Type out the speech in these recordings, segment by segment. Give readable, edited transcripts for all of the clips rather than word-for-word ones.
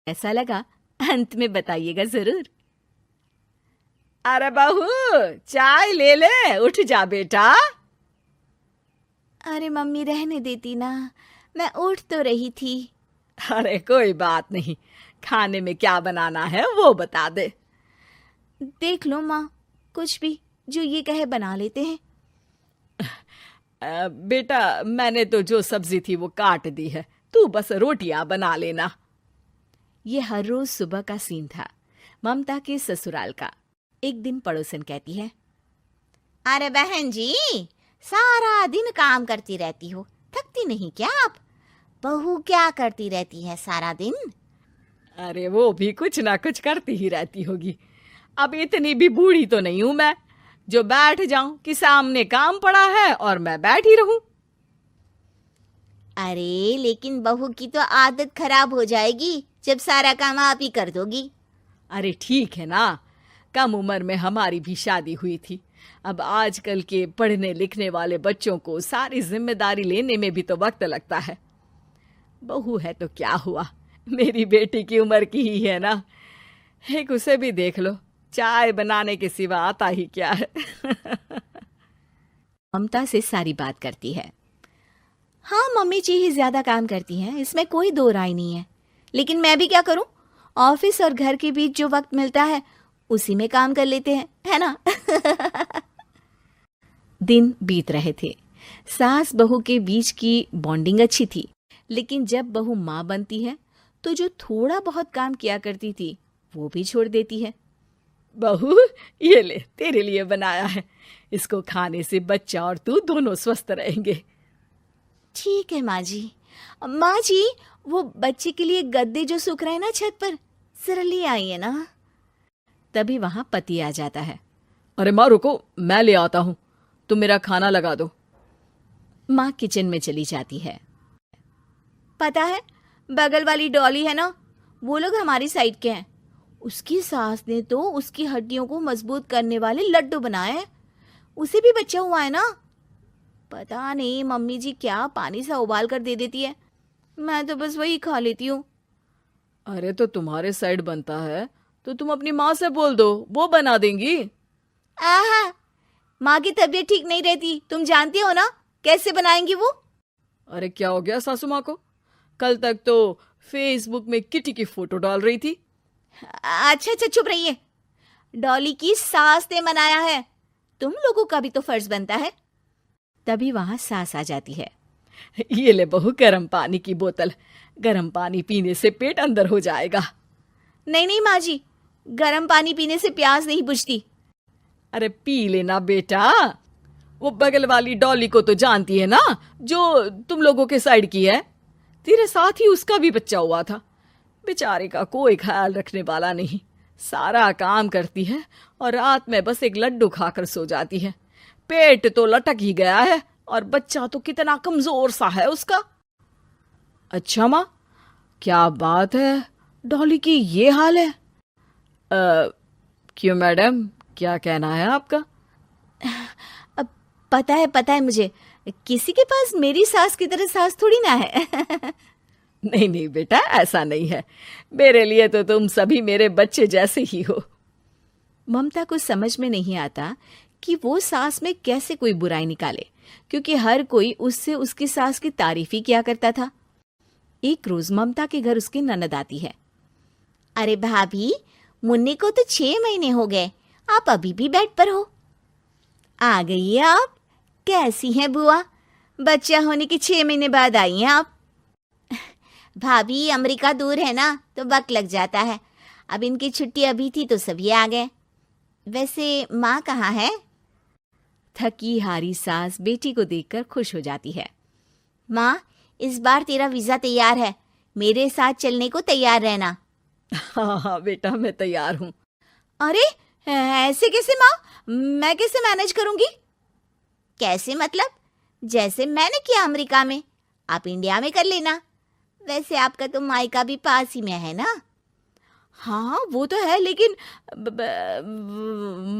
ऐसा लगा अंत में बताइएगा जरूर। अरे बहू, चाय ले ले, उठ जा बेटा। अरे मम्मी रहने देती ना, मैं उठ तो रही थी। अरे कोई बात नहीं, खाने में क्या बनाना है वो बता दे। देख लो माँ, कुछ भी जो ये कहे बना लेते हैं। बेटा, मैंने तो जो सब्जी थी वो काट दी है, तू बस रोटियां बना लेना। ये हर रोज सुबह का सीन था ममता के ससुराल का। एक दिन पड़ोसन कहती है, अरे बहन जी, सारा दिन काम करती रहती हो, थकती नहीं क्या आप? बहू क्या करती रहती है सारा दिन? अरे वो भी कुछ ना कुछ करती ही रहती होगी। अब इतनी भी बूढ़ी तो नहीं हूं मैं जो बैठ जाऊं कि सामने काम पड़ा है और मैं बैठी रहूं। अरे लेकिन बहू की तो आदत खराब हो जाएगी जब सारा काम आप ही कर दोगी। अरे ठीक है ना, कम उम्र में हमारी भी शादी हुई थी। अब आजकल के पढ़ने लिखने वाले बच्चों को सारी जिम्मेदारी लेने में भी तो वक्त लगता है। बहू है तो क्या हुआ, मेरी बेटी की उम्र की ही है ना। एक उसे भी देख लो, चाय बनाने के सिवा आता ही क्या है। ममता से सारी बात करती है। हाँ, मम्मी जी ही ज्यादा काम करती हैं, इसमें कोई दो राय नहीं है। लेकिन मैं भी क्या करूं, ऑफिस और घर के बीच जो वक्त मिलता है उसी में काम कर लेते हैं, है ना। दिन बीत रहे थे। सास बहू के बीच की बॉन्डिंग अच्छी थी, लेकिन जब बहू माँ बनती है तो जो थोड़ा बहुत काम किया करती थी वो भी छोड़ देती है। बहू, ये ले, तेरे लिए बनाया है। इसको खाने से बच्चा और तू दोनों स्वस्थ रहेंगे। ठीक है माँ जी। माँ जी, वो बच्चे के लिए गद्दे जो सूख रहे हैं ना छत पर, जरा ले आइए ना। तभी वहां पति आ जाता है। अरे माँ रुको, मैं ले आता हूँ, तुम मेरा खाना लगा दो। माँ किचन में चली जाती है। पता है, बगल वाली डॉली है ना, वो लोग हमारी साइड के हैं। उसकी सास ने तो उसकी हड्डियों को मजबूत करने वाले लड्डू बनाए हैं। उसे भी बच्चा हुआ है ना। पता नहीं मम्मी जी क्या पानी सा उबाल कर दे देती है, मैं तो बस वही खा लेती हूँ। अरे तो तुम्हारे साइड बनता है तो तुम अपनी माँ से बोल दो, वो बना देंगी। आहा, माँ की तबीयत ठीक नहीं रहती, तुम जानती हो ना, कैसे बनाएंगी वो। अरे क्या हो गया सासू माँ को? कल तक तो फेसबुक में किटी की फोटो डाल रही थी। अच्छा अच्छा, चुप रहिए। डॉली की सास ने मनाया है, तुम लोगों का भी तो फर्ज बनता है। तभी वहां सास आ जाती है। ये ले बहू, गर्म पानी की बोतल, गर्म पानी पीने से पेट अंदर हो जाएगा। नहीं नहीं माँ जी, गर्म पानी पीने से प्यास नहीं बुझती। अरे पी लेना बेटा। वो बगल वाली डॉली को तो जानती है ना, जो तुम लोगों के साइड की है। तेरे साथ ही उसका भी बच्चा हुआ था। बेचारे का कोई ख्याल रखने वाला नहीं, सारा काम करती है और रात में बस एक लड्डू खाकर सो जाती है। पेट तो लटक ही गया है और बच्चा तो कितना कमजोर सा है उसका। अच्छा माँ, क्या बात है, डॉली की ये हाल है? क्यों मैडम, क्या कहना है आपका? अब पता है मुझे, किसी के पास मेरी सास की तरह सास थोड़ी ना है। नहीं नहीं बेटा, ऐसा नहीं है। मेरे लिए तो तुम सभी मेरे बच्चे जैसे ही हो। ममता को समझ में नहीं आता कि वो सास में कैसे कोई बुराई निकाले, क्योंकि हर कोई उससे उसकी सास की तारीफ ही किया करता था। एक रोज ममता के घर उसकी ननद आती है। अरे भाभी, मुन्नी को तो 6 महीने हो गए, आप अभी भी बेड पर हो। आ गई है आप? कैसी हैं बुआ? बच्चा होने के 6 महीने बाद आई हैं आप? भाभी, अमेरिका दूर है ना तो वक्त लग जाता है। अब इनकी छुट्टी अभी थी तो सभी आ गए। वैसे माँ कहाँ है? थकी हारी सास बेटी को देखकर खुश हो जाती है। माँ, इस बार तेरा वीजा तैयार है, मेरे साथ चलने को तैयार रहना। हाँ हाँ बेटा, मैं तैयार हूँ। अरे ऐसे कैसे माँ, मैं कैसे मैनेज करूंगी? कैसे मतलब? जैसे मैंने किया अमेरिका में, आप इंडिया में कर लेना। वैसे आपका तो मायका भी पास ही में है ना। हाँ वो तो है, लेकिन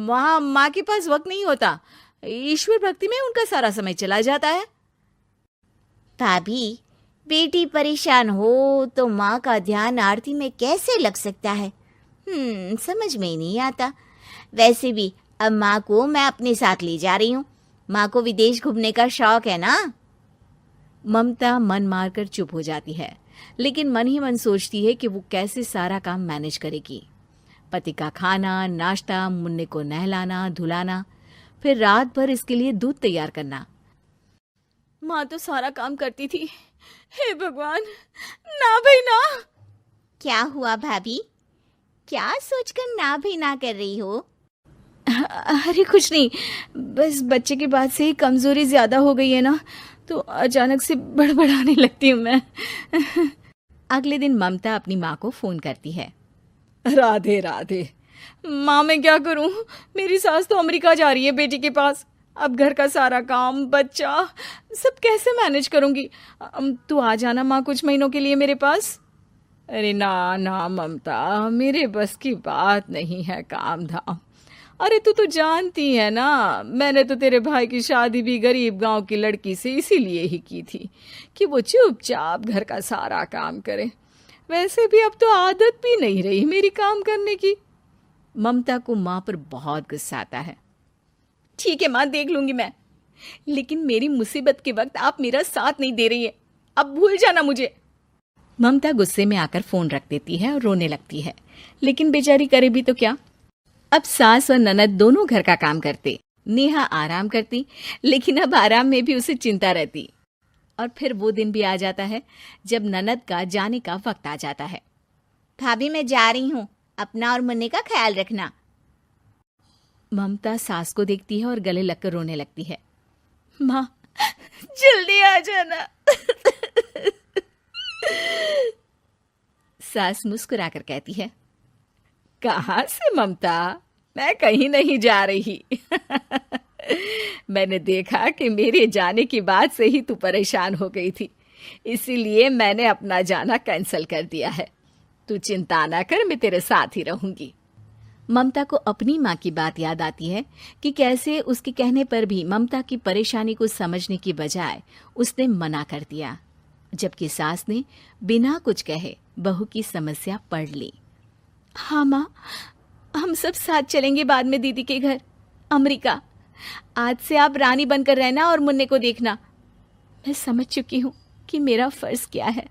वहाँ माँ के पास वक्त नहीं होता। ईश्वर भक्ति में उनका सारा समय चला जाता है। भाभी, बेटी परेशान हो तो माँ का ध्यान आरती में कैसे लग सकता है? समझ में ही नहीं आता। वैसे भी अब माँ को मैं अपने साथ ले जा रही हूँ। माँ को विदेश घूमने का शौक है ना। ममता मन मारकर चुप हो जाती है, लेकिन मन ही मन सोचती है कि वो कैसे सारा काम मैनेज करेगी। पति का खाना, नाश्ता, मुन्ने को नहलाना, धुलाना, फिर रात भर इसके लिए दूध तैयार करना। माँ तो सारा काम करती थी। हे भगवान, ना भाई ना। क्या हुआ भाभी? क्या सोचकर ना भी ना कर रही हो? अरे कुछ नहीं, बस बच्चे के बाद से ही कमजोरी ज्यादा हो गई है ना, तो अचानक से बड़बड़ाने लगती हूँ मैं। अगले दिन ममता अपनी माँ को फोन करती है। राधे राधे। माँ मैं क्या करूं, मेरी सास तो अमेरिका जा रही है बेटी के पास। अब घर का सारा काम, बच्चा, सब कैसे मैनेज करूंगी। तू आ जाना माँ कुछ महीनों के लिए मेरे पास। अरे ना ना ममता, मेरे बस की बात नहीं है काम धाम। अरे तू तो जानती है ना, मैंने तो तेरे भाई की शादी भी गरीब गांव की लड़की से इसीलिए ही की थी कि वो चुपचाप घर का सारा काम करे। वैसे भी अब तो आदत भी नहीं रही मेरी काम करने की। ममता को माँ पर बहुत गुस्सा आता है। ठीक है माँ, देख लूंगी मैं, लेकिन मेरी मुसीबत के वक्त आप मेरा साथ नहीं दे रही है, अब भूल जाना मुझे। ममता गुस्से में आकर फोन रख देती है और रोने लगती है, लेकिन बेचारी करे भी तो क्या। अब सास और ननद दोनों घर का काम करते, नेहा आराम करती, लेकिन अब आराम में भी उसे चिंता रहती। और फिर वो दिन भी आ जाता है जब ननद का जाने का वक्त आ जाता है। भाभी मैं जा रही हूँ, अपना और मुन्ने का ख्याल रखना। ममता सास को देखती है और गले लगकर रोने लगती है। माँ जल्दी आ जाना। सास मुस्कुराकर कहती है, कहाँ से ममता, मैं कहीं नहीं जा रही। मैंने देखा कि मेरे जाने की बात से ही तू परेशान हो गई थी, इसीलिए मैंने अपना जाना कैंसिल कर दिया है। तू चिंता ना कर, मैं तेरे साथ ही रहूंगी। ममता को अपनी माँ की बात याद आती है कि कैसे उसके कहने पर भी ममता की परेशानी को समझने की बजाय उसने मना कर दिया, जबकि सास ने बिना कुछ कहे बहू की समस्या पढ़ ली। हाँ माँ, हम सब साथ चलेंगे बाद में दीदी के घर अमेरिका। आज से आप रानी बनकर रहना और मुन्ने को देखना। मैं समझ चुकी हूँ कि मेरा फर्ज क्या है।